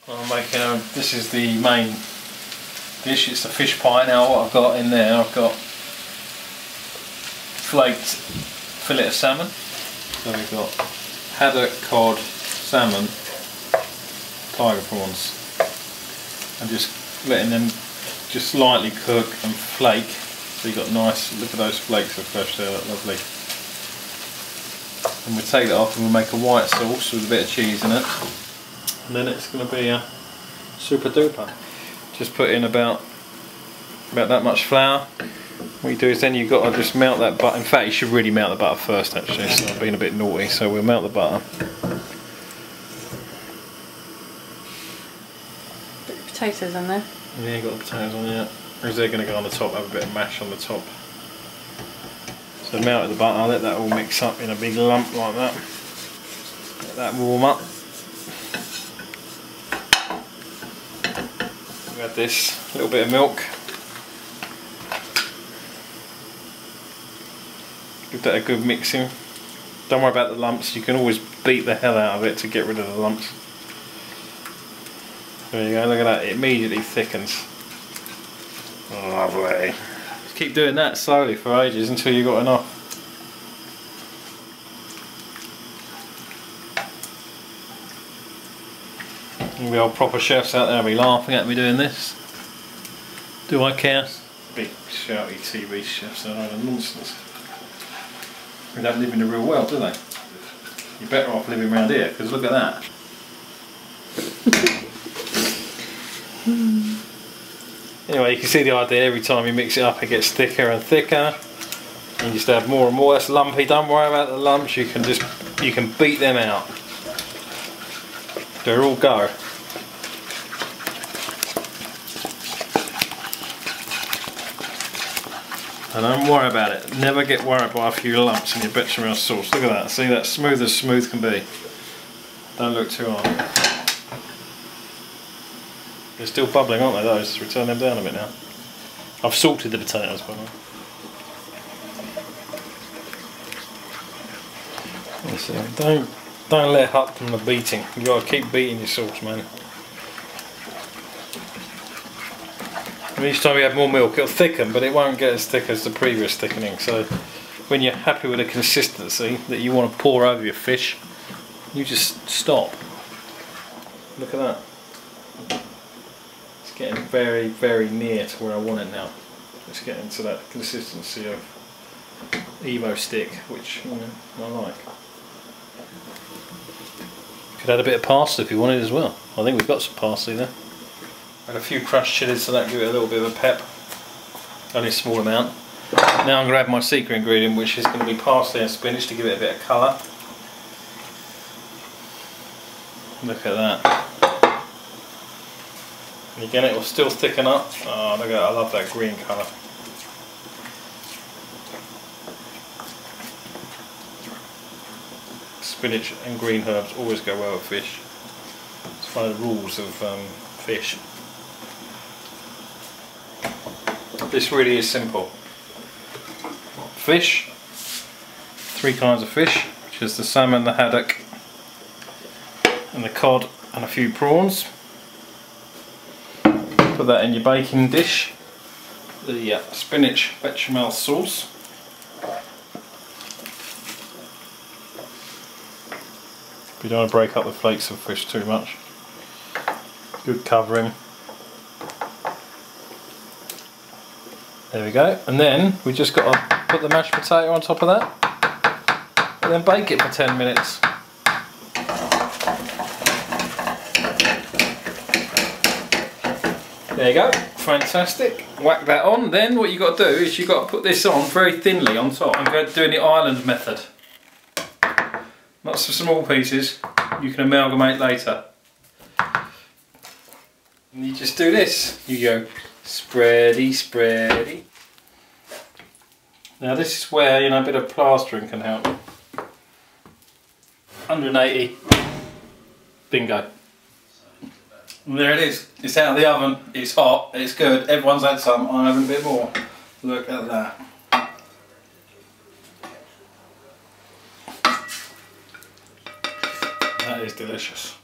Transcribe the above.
I'm making this is the main dish, it's the fish pie. Now what I've got in there, I've got flaked fillet of salmon. So we've got haddock, cod, salmon, tiger prawns, and just letting them just lightly cook and flake. So you've got nice, look at those flakes of fresh there, look lovely. And we'll take that off and we'll make a white sauce with a bit of cheese in it. And then it's going to be a super duper. Just put in about that much flour. What you do is then you've got to just melt that butter. In fact, you should really melt the butter first actually, so I'm being a bit naughty, so we'll melt the butter. Put the potatoes on there. Yeah, you've got the potatoes on there. Because they're going to go on the top, have a bit of mash on the top. So melted the butter, let that all mix up in a big lump like that. Let that warm up. We add this little bit of milk. Give that a good mixing. Don't worry about the lumps, you can always beat the hell out of it to get rid of the lumps. There you go, look at that, it immediately thickens. Lovely. Just keep doing that slowly for ages until you've got enough. The old proper chefs out there will be laughing at me doing this. Do I care? Big shouty TV chefs are a nonsense. They don't live in the real world, do they? You're better off living around here, because look at that. Anyway, you can see the idea. Every time you mix it up it gets thicker and thicker. And you just add more and more. That's lumpy, don't worry about the lumps, you can beat them out. They're all go. And don't worry about it. Never get worried by a few lumps in your bechamel sauce. Look at that. See, that's smooth as smooth can be. Don't look too hard. They're still bubbling, aren't they, those? Let's turn them down a bit now. I've salted the potatoes, by the way. Don't let up from the beating. You've got to keep beating your sauce, man. And each time you add more milk it'll thicken, but it won't get as thick as the previous thickening. So when you're happy with the consistency that you want to pour over your fish, you just stop. Look at that. It's getting very, very near to where I want it now. It's getting to that consistency of Evo stick, which I like. Could add a bit of parsley if you wanted as well. I think we've got some parsley there. Add a few crushed chillies so that give it a little bit of a pep. Only a small amount. Now I'm going to add my secret ingredient, which is going to be parsley and spinach to give it a bit of colour. Look at that. And again, it will still thicken up. Oh, look at that, I love that green colour. Spinach and green herbs always go well with fish. It's one of the rules of fish. This really is simple. Fish, 3 kinds of fish, which is the salmon, the haddock, and the cod, and a few prawns. Put that in your baking dish. The spinach bechamel sauce. You don't want to break up the flakes of fish too much. Good covering. There we go. And then we just got to put the mashed potato on top of that. And then bake it for 10 minutes. There you go. Fantastic. Whack that on. Then what you've got to do is you've got to put this on very thinly on top. I'm doing the island method. Lots of small pieces you can amalgamate later. And you just do this. You go spready, spready. Now this is where, a bit of plastering can help. 180. Bingo. And there it is. It's out of the oven. It's hot. It's good. Everyone's had some. I'm having a bit more. Look at that. That is delicious.